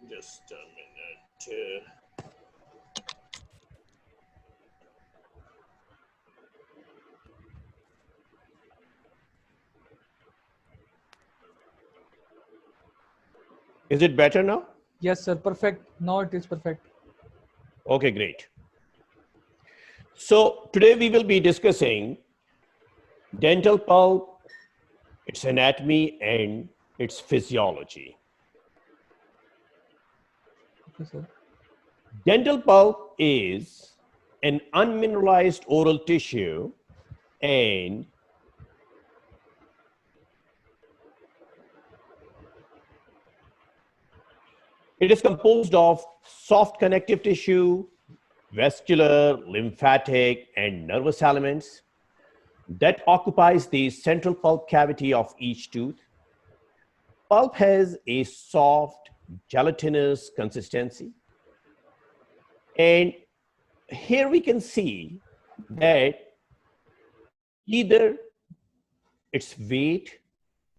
Just a minute. Is it better now? Yes, sir. Perfect. Now it is perfect. Okay, great. So today we will be discussing dental pulp, its anatomy, and its physiology. Okay, sir. Dental pulp is an unmineralized oral tissue and it is composed of soft connective tissue, vascular, lymphatic, and nervous elements that occupies the central pulp cavity of each tooth. Pulp has a soft, gelatinous consistency. And here we can see that either its weight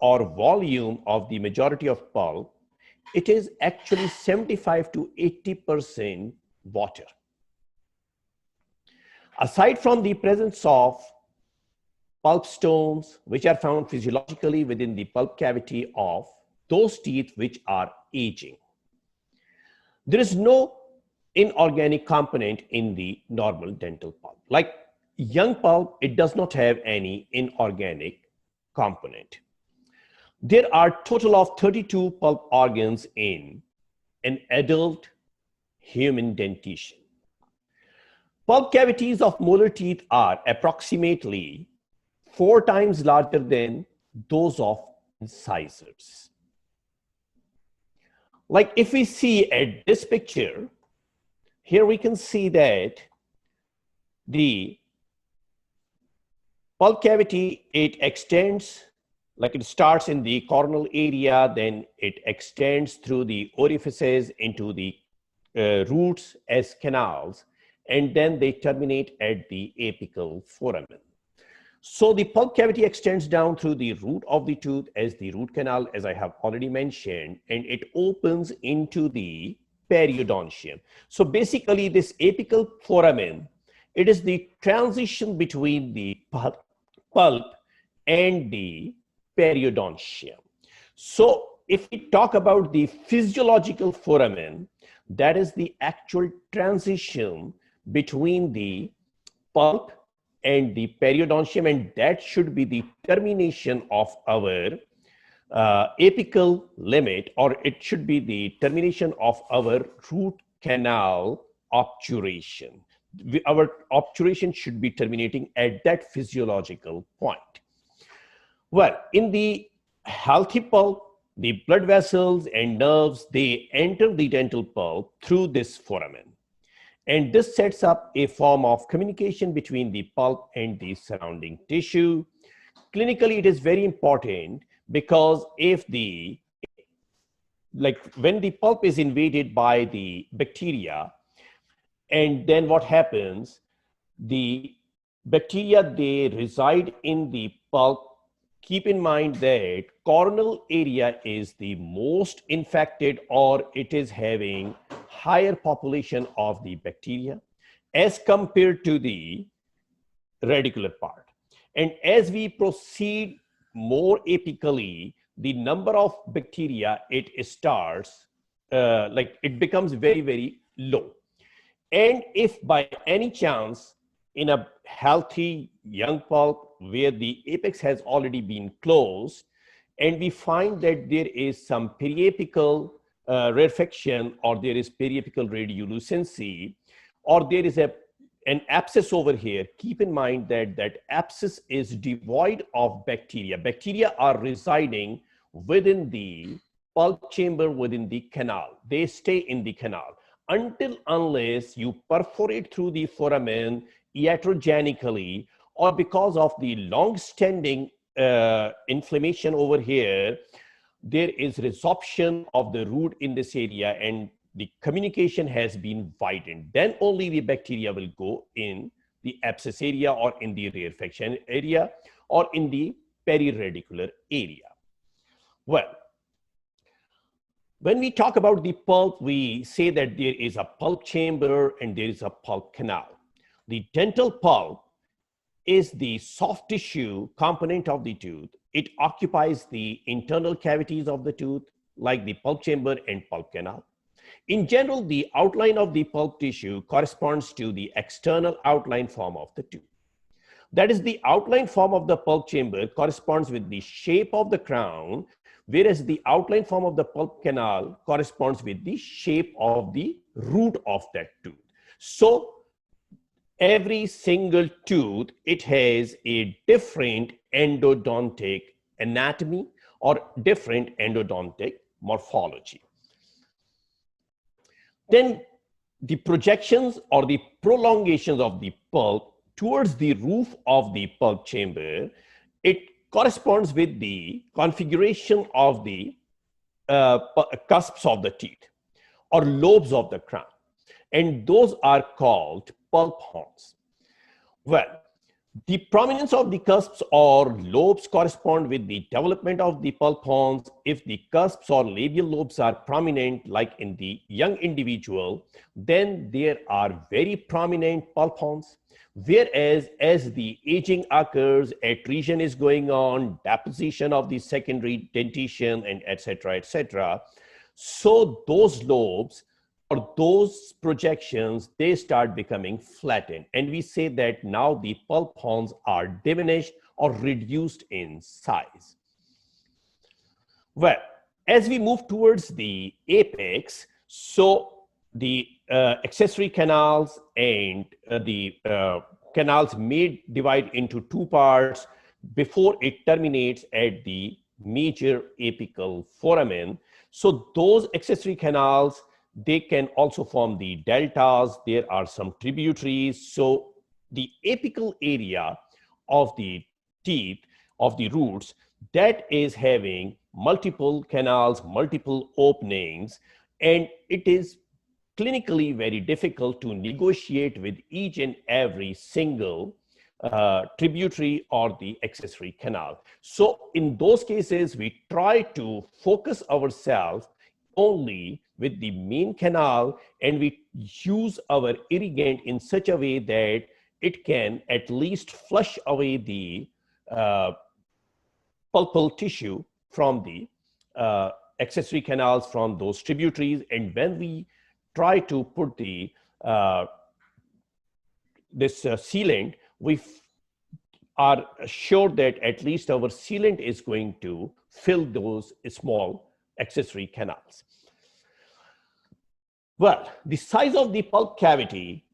or volume of the majority of pulp, it is actually 75 to 80% water. Aside from the presence of pulp stones, which are found physiologically within the pulp cavity of those teeth which are aging, there is no inorganic component in the normal dental pulp. Like young pulp, it does not have any inorganic component. There are total of 32 pulp organs in an adult human dentition. Pulp cavities of molar teeth are approximately 4 times larger than those of incisors. Like if we see at this picture, here we can see that the pulp cavity, it extends, like it starts in the coronal area, then it extends through the orifices into the roots as canals, and then they terminate at the apical foramen. So the pulp cavity extends down through the root of the tooth as the root canal, as I have already mentioned, and it opens into the periodontium. So basically this apical foramen, it is the transition between the pulp and the periodontium. So if we talk about the physiological foramen, that is the actual transition between the pulp and the periodontium, and that should be the termination of our apical limit, or it should be the termination of our root canal obturation. Our obturation should be terminating at that physiological point. Well, in the healthy pulp, the blood vessels and nerves, they enter the dental pulp through this foramen. And this sets up a form of communication between the pulp and the surrounding tissue. Clinically, it is very important because if the, like when the pulp is invaded by the bacteria, and then what happens, the bacteria, they reside in the pulp. Keep in mind that coronal area is the most infected, or it is having higher population of the bacteria as compared to the radicular part. And as we proceed more apically, the number of bacteria, it starts, like it becomes very, very low. And if by any chance in a healthy young pulp where the apex has already been closed, and we find that there is some periapical rarefaction, or there is periapical radiolucency, or there is an abscess over here, keep in mind that that abscess is devoid of bacteria. Bacteria are residing within the pulp chamber, within the canal. They stay in the canal until unless you perforate through the foramen iatrogenically, or because of the long-standing inflammation over here, there is resorption of the root in this area and the communication has been widened. Then only the bacteria will go in the abscess area, or in the rarefaction area, or in the periradicular area. Well, When we talk about the pulp, we say that there is a pulp chamber and there is a pulp canal. The dental pulp is the soft tissue component of the tooth. It occupies the internal cavities of the tooth, like the pulp chamber and pulp canal. In general, the outline of the pulp tissue corresponds to the external outline form of the tooth. That is, the outline form of the pulp chamber corresponds with the shape of the crown, whereas the outline form of the pulp canal corresponds with the shape of the root of that tooth. So every single tooth, it has a different endodontic anatomy or different endodontic morphology. Then the projections or the prolongations of the pulp towards the roof of the pulp chamber, it corresponds with the configuration of the cusps of the teeth or lobes of the crown. And those are called pulp horns. Well, the prominence of the cusps or lobes correspond with the development of the pulp horns. If the cusps or labial lobes are prominent, like in the young individual, then there are very prominent pulp horns. Whereas as the aging occurs, atresia is going on, deposition of the secondary dentition, and etc., so those lobes or those projections, they start becoming flattened. And we say that now the pulp horns are diminished or reduced in size. Well, as we move towards the apex, so the accessory canals and the canals may divide into two parts before it terminates at the major apical foramen. So those accessory canals, they can also form the deltas. There are some tributaries. So the apical area of the teeth, of the roots, that is having multiple canals, multiple openings, and it is clinically very difficult to negotiate with each and every single tributary or the accessory canal. So in those cases, we try to focus ourselves only with the main canal, and we use our irrigant in such a way that it can at least flush away the pulpal tissue from the accessory canals, from those tributaries. And when we try to put the sealant, we are sure that at least our sealant is going to fill those small accessory canals. Well, the size of the pulp cavity,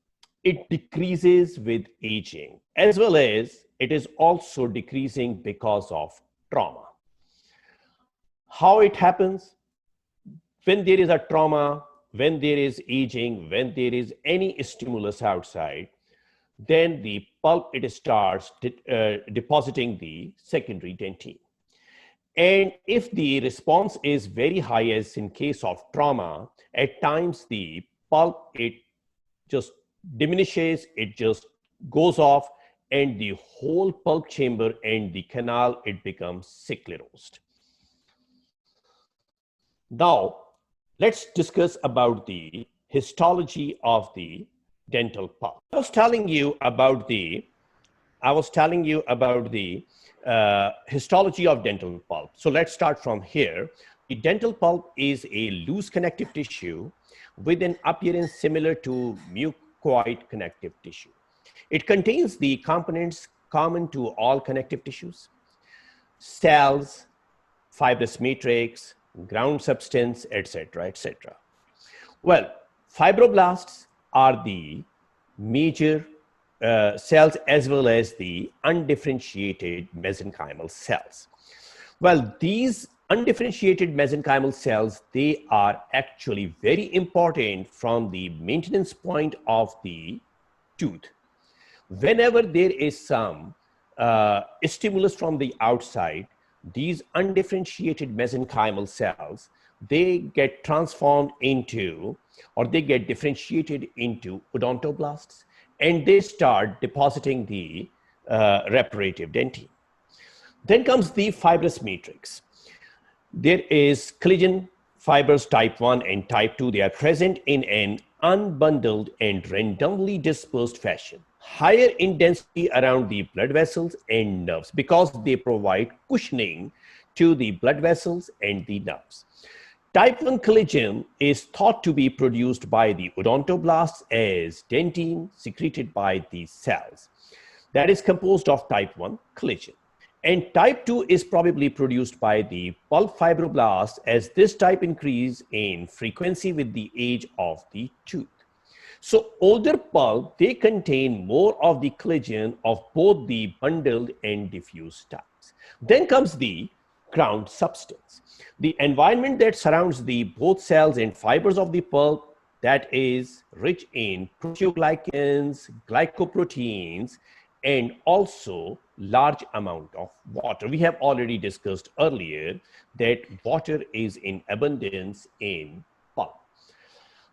it decreases with aging, as well as it is also decreasing because of trauma. How it happens? When there is a trauma, when there is aging, when there is any stimulus outside, then the pulp, it starts depositing the secondary dentine. And if the response is very high, as in case of trauma, at times the pulp, it just diminishes, it just goes off, and the whole pulp chamber and the canal, it becomes sclerosed. Now, let's discuss about the histology of the dental pulp. I was telling you about the histology of dental pulp. So let's start from here. The dental pulp is a loose connective tissue with an appearance similar to mucoid connective tissue. It contains the components common to all connective tissues: cells, fibrous matrix, ground substance, etc., etc. Well, fibroblasts are the major cells, as well as the undifferentiated mesenchymal cells. Well, these undifferentiated mesenchymal cells, they are actually very important from the maintenance point of the tooth. Whenever there is some stimulus from the outside, these undifferentiated mesenchymal cells, they get transformed into, or they get differentiated into odontoblasts, and they start depositing the reparative dentine. Then comes the fibrous matrix. There is collagen fibers type 1 and type 2, they are present in an unbundled and randomly dispersed fashion, higher in density around the blood vessels and nerves because they provide cushioning to the blood vessels and the nerves. Type 1 collagen is thought to be produced by the odontoblasts as dentine secreted by the cells. That is composed of type 1 collagen. And type 2 is probably produced by the pulp fibroblasts as this type increase in frequency with the age of the tooth. So older pulp, they contain more of the collagen of both the bundled and diffuse types. Then comes the ground substance. The environment that surrounds the both cells and fibers of the pulp, that is rich in proteoglycans, glycoproteins, and also large amount of water. We have already discussed earlier that water is in abundance in pulp.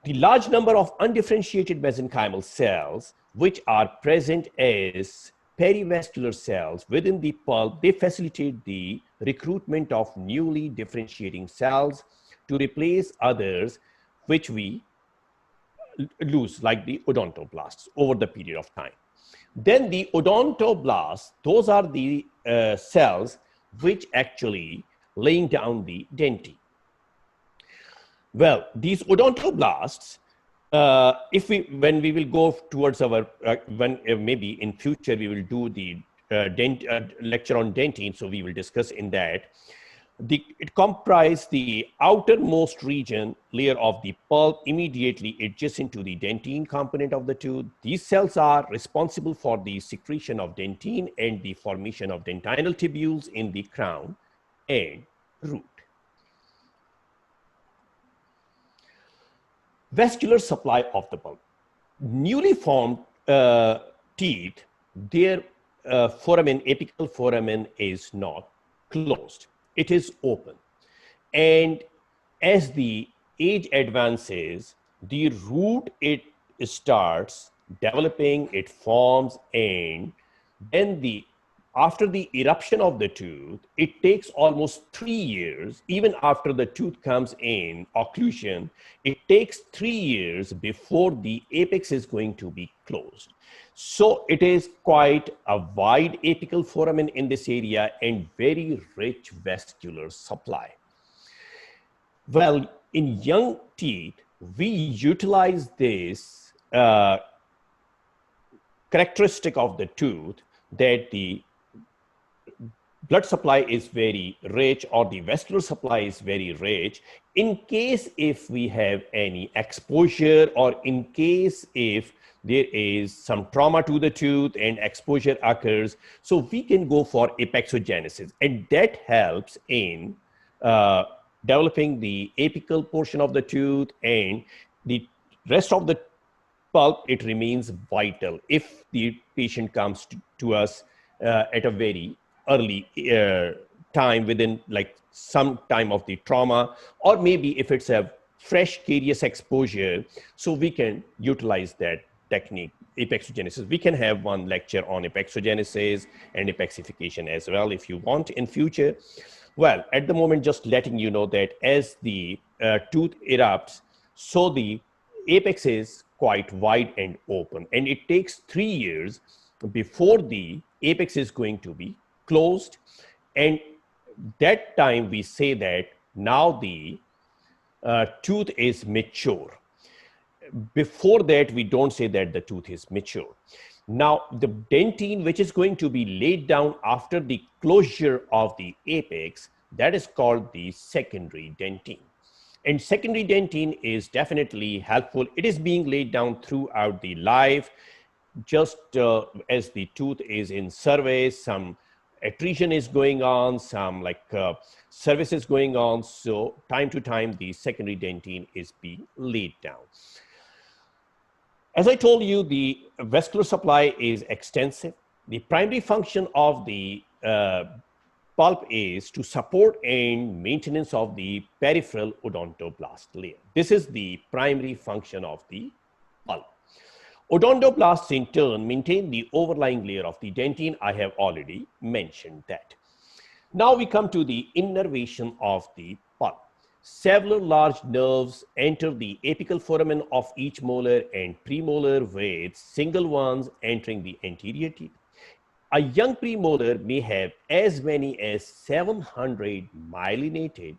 The large number of undifferentiated mesenchymal cells, which are present as perivascular cells within the pulp, they facilitate the recruitment of newly differentiating cells to replace others which we lose, like the odontoblasts over the period of time. Then the odontoblasts, those are the cells which actually laying down the dentine. Well, these odontoblasts, when we will go towards our, maybe in future we will do the lecture on dentine, so we will discuss in that. It comprises the outermost region layer of the pulp immediately adjacent to the dentine component of the tooth. These cells are responsible for the secretion of dentine and the formation of dentinal tubules in the crown and root. Vascular supply of the pulp. Newly formed teeth, their foramen, apical foramen is not closed. It is open. And as the age advances, the root, it starts developing, it forms, and then after the eruption of the tooth, it takes almost 3 years, even after the tooth comes in occlusion, it takes 3 years before the apex is going to be closed. So it is quite a wide apical foramen in this area and very rich vascular supply. Well, in young teeth, we utilize this characteristic of the tooth that the blood supply is very rich or the vascular supply is very rich in case if we have any exposure or in case if there is some trauma to the tooth and exposure occurs. So we can go for apexogenesis, and that helps in developing the apical portion of the tooth, and the rest of the pulp, it remains vital if the patient comes to us at a very early time, within like some time of the trauma, or maybe if it's a fresh carious exposure, so we can utilize that technique, apexogenesis. We can have one lecture on apexogenesis and apexification as well if you want in future. Well, at the moment, just letting you know that as the tooth erupts, so the apex is quite wide and open, and it takes 3 years before the apex is going to be closed. And that time we say that now the tooth is mature. Before that, we don't say that the tooth is mature. Now, the dentine, which is going to be laid down after the closure of the apex, that is called the secondary dentine. And secondary dentine is definitely helpful. It is being laid down throughout the life, just as the tooth is in service, some attrition is going on, some service is going on. So time to time, the secondary dentine is being laid down. As I told you, the vascular supply is extensive. The primary function of the pulp is to support and maintenance of the peripheral odontoblast layer. This is the primary function of the pulp. Odontoblasts in turn maintain the overlying layer of the dentine. I have already mentioned that. Now we come to the innervation of the pulp. Several large nerves enter the apical foramen of each molar and premolar, with single ones entering the anterior teeth. A young premolar may have as many as 700 myelinated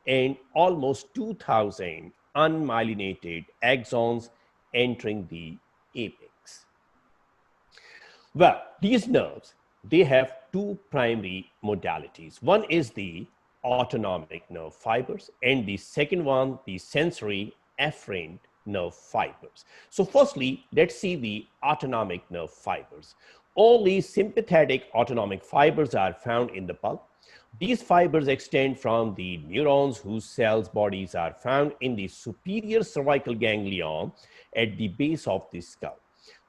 and almost 2,000 unmyelinated axons entering the apex. Well, these nerves, they have two primary modalities. One is the autonomic nerve fibers, and the second one, the sensory afferent nerve fibers. So firstly, let's see the autonomic nerve fibers. Only sympathetic autonomic fibers are found in the pulp. These fibers extend from the neurons whose cells bodies are found in the superior cervical ganglion at the base of the skull.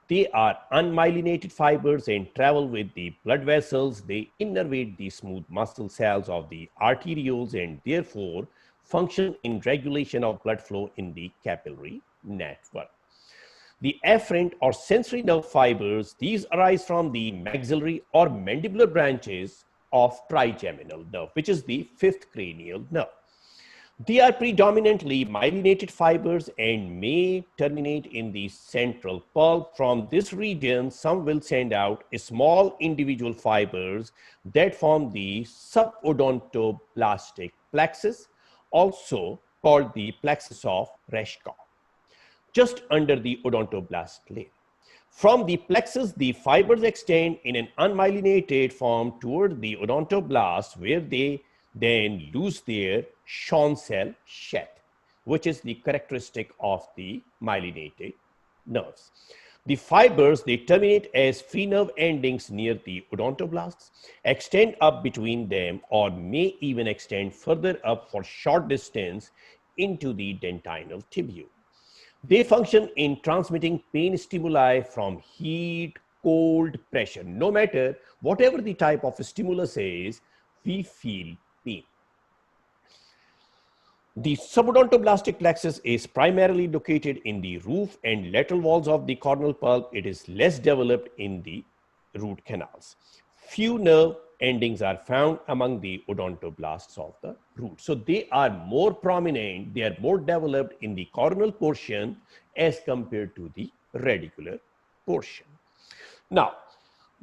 They are unmyelinated fibers and travel with the blood vessels. They innervate the smooth muscle cells of the arterioles and therefore function in regulation of blood flow in the capillary network. The afferent or sensory nerve fibers, these arise from the maxillary or mandibular branches of trigeminal nerve, which is the fifth cranial nerve. They are predominantly myelinated fibers and may terminate in the central pulp. From this region, some will send out small individual fibers that form the subodontoblastic plexus, also called the plexus of Reshkov, just under the odontoblast layer. From the plexus, the fibers extend in an unmyelinated form toward the odontoblast, where they then lose their Schwann cell shed, which is the characteristic of the myelinated nerves. The fibers, they terminate as free nerve endings near the odontoblasts, extend up between them, or may even extend further up for short distance into the dentinal tubule. They function in transmitting pain stimuli from heat, cold, pressure. No matter whatever the type of stimulus is, we feel pain. The subodontoblastic plexus is primarily located in the roof and lateral walls of the corneal pulp. It is less developed in the root canals. Few nerve endings are found among the odontoblasts of the root. So they are more prominent, they are more developed in the coronal portion as compared to the radicular portion. Now,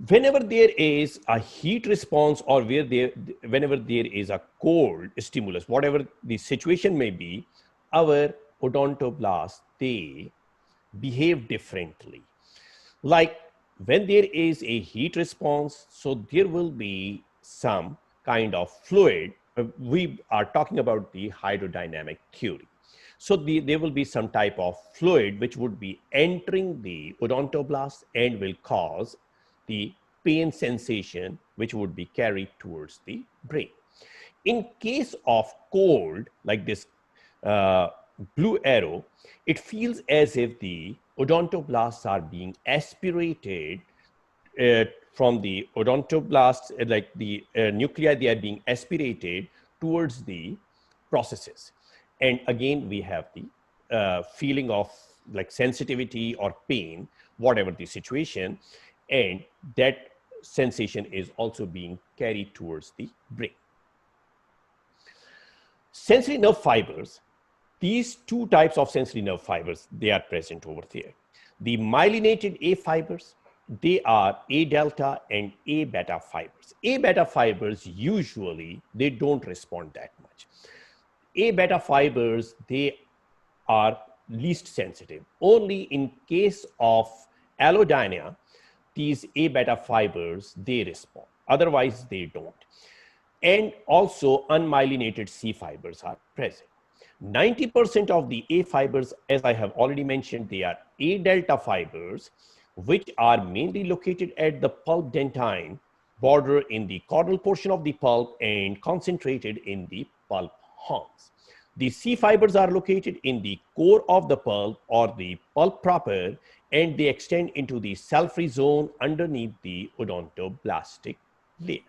whenever there is a heat response or whenever there is a cold stimulus, whatever the situation may be, our odontoblasts, they behave differently. Like when there is a heat response, so there will be some kind of fluid. We are talking about the hydrodynamic theory. So there will be some type of fluid which would be entering the odontoblast and will cause the pain sensation, which would be carried towards the brain. In case of cold, like this blue arrow, it feels as if the odontoblasts are being aspirated from the odontoblasts, like the nuclei, they are being aspirated towards the processes. And again, we have the feeling of like sensitivity or pain, whatever the situation, and that sensation is also being carried towards the brain. Sensory nerve fibers, these two types of sensory nerve fibers, they are present over there. The myelinated A fibers, they are A delta and A beta fibers. A beta fibers, usually, they don't respond that much. A beta fibers, they are least sensitive. Only in case of allodynia, these A beta fibers, they respond. Otherwise, they don't. And also unmyelinated C fibers are present. 90% of the A fibers, as I have already mentioned, they are A delta fibers, which are mainly located at the pulp dentine border in the caudal portion of the pulp and concentrated in the pulp horns. The C fibers are located in the core of the pulp or the pulp proper, and they extend into the cell-free zone underneath the odontoblastic layer.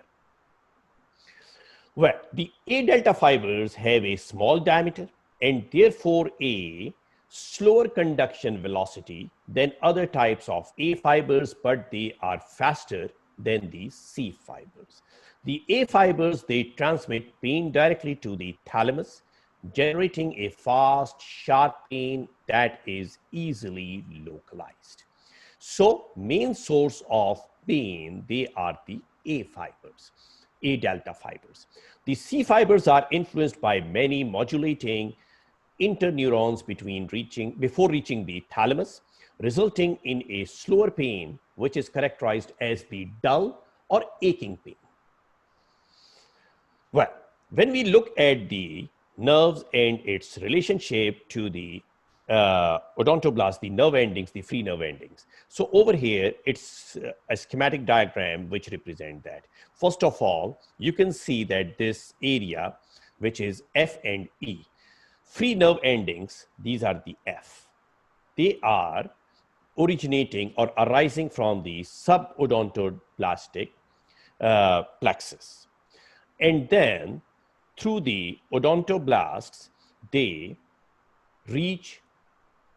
Well, the A delta fibers have a small diameter and therefore a slower conduction velocity than other types of A fibers, but they are faster than the C fibers. The A fibers, they transmit pain directly to the thalamus, generating a fast, sharp pain that is easily localized. So main source of pain, they are the A fibers, A delta fibers. The C fibers are influenced by many modulating interneurons before reaching the thalamus, resulting in a slower pain, which is characterized as the dull or aching pain. Well, when we look at the nerves and its relationship to the odontoblast, the nerve endings, the free nerve endings. So over here, it's a schematic diagram which represent that. First of all, you can see that this area, which is F and E, free nerve endings, these are the F. They are originating or arising from the subodontoblastic plexus. And then through the odontoblasts, they reach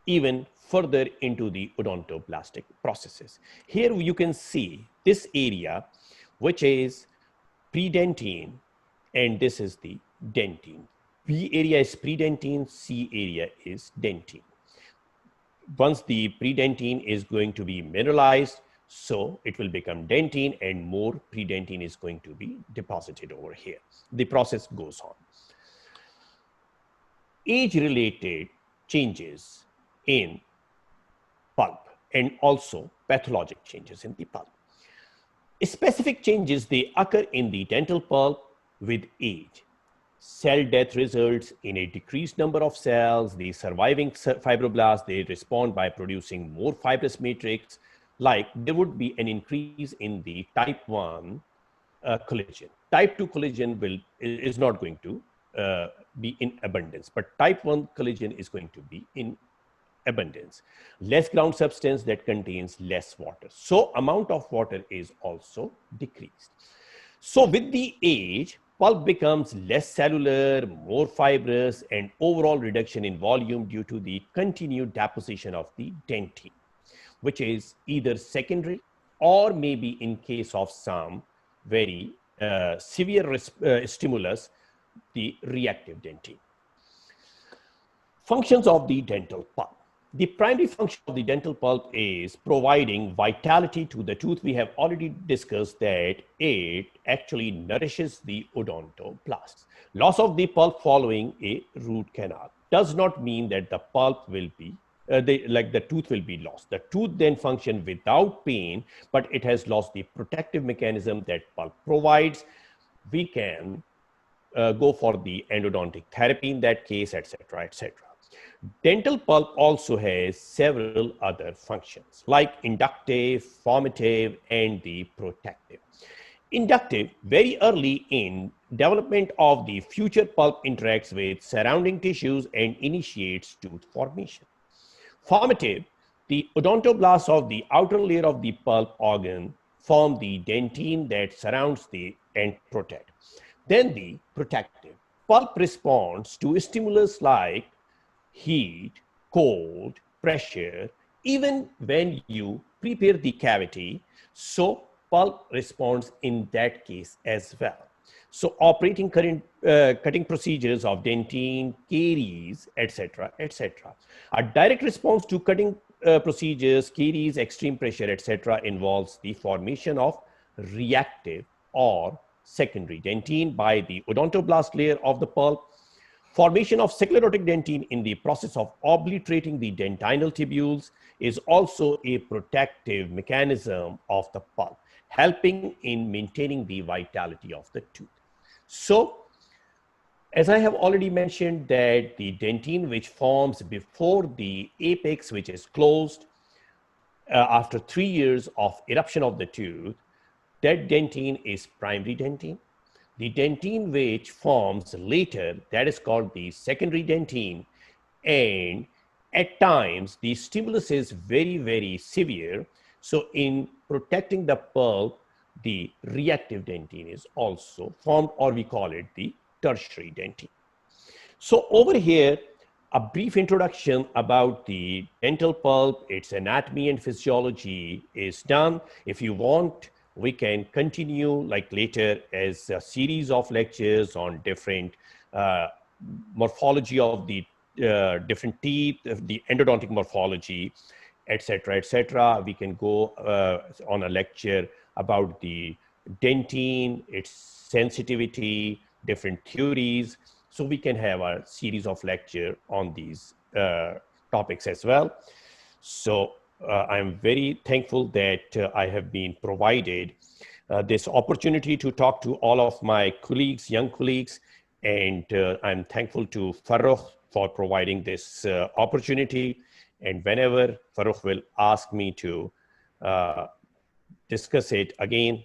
even further into the odontoblastic processes. Here you can see this area, which is predentine, and this is the dentine. B area is predentine, C area is dentine. Once the predentine is going to be mineralized, so it will become dentine and more predentine is going to be deposited over here. The process goes on. Age-related changes in pulp and also pathologic changes in the pulp. Specific changes, they occur in the dental pulp with age. Cell death results in a decreased number of cells. The surviving fibroblasts, they respond by producing more fibrous matrix, like there would be an increase in the type 1 collagen. Type 2 collagen is not going to be in abundance, but type 1 collagen is going to be in abundance. Less ground substance that contains less water. So amount of water is also decreased. So with the age, pulp becomes less cellular, more fibrous, and overall reduction in volume due to the continued deposition of the dentine, which is either secondary or maybe in case of some very severe stimulus, the reactive dentine. Functions of the dental pulp. The primary function of the dental pulp is providing vitality to the tooth. We have already discussed that it actually nourishes the odontoblasts. Loss of the pulp following a root canal does not mean that the pulp will be, the tooth will be lost. The tooth then function without pain, but it has lost the protective mechanism that pulp provides. We can go for the endodontic therapy in that case, etc., etc. Dental pulp also has several other functions like inductive, formative, and the protective. Inductive, very early in development of the future pulp interacts with surrounding tissues and initiates tooth formation. Formative, the odontoblasts of the outer layer of the pulp organ form the dentine that surrounds the and protect. Then the protective, pulp responds to stimulus like heat, cold, pressure, even when you prepare the cavity. So pulp responds in that case as well. So operating cutting procedures of dentine, caries, etc., etc. A direct response to cutting procedures, caries, extreme pressure, etc., involves the formation of reactive or secondary dentine by the odontoblast layer of the pulp. Formation of sclerotic dentine in the process of obliterating the dentinal tubules is also a protective mechanism of the pulp, helping in maintaining the vitality of the tooth. So, as I have already mentioned that the dentine which forms before the apex, which is closed after 3 years of eruption of the tooth, that dentine is primary dentine. The dentine which forms later, that is called the secondary dentine, and at times the stimulus is very, very severe. So in protecting the pulp, the reactive dentine is also formed, or we call it the tertiary dentine. So over here, a brief introduction about the dental pulp, its anatomy and physiology is done. If you want, we can continue like later as a series of lectures on different morphology of the different teeth, the endodontic morphology, etc. We can go on a lecture about the dentine, its sensitivity, different theories. So we can have a series of lecture on these topics as well. So I'm very thankful that I have been provided this opportunity to talk to all of my colleagues, young colleagues, and I'm thankful to Farrukh for providing this opportunity. And whenever Farrukh will ask me to discuss it again,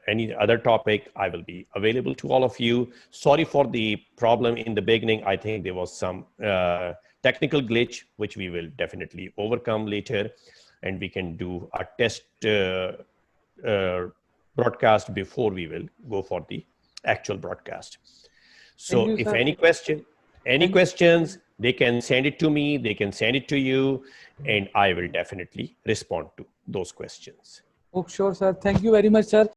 any other topic, I will be available to all of you. Sorry for the problem in the beginning. I think there was some technical glitch, which we will definitely overcome later. And we can do a test broadcast before we will go for the actual broadcast. So you, if sir. any questions, they can send it to me, they can send it to you, and I will definitely respond to those questions. Oh, sure, sir. Thank you very much, sir.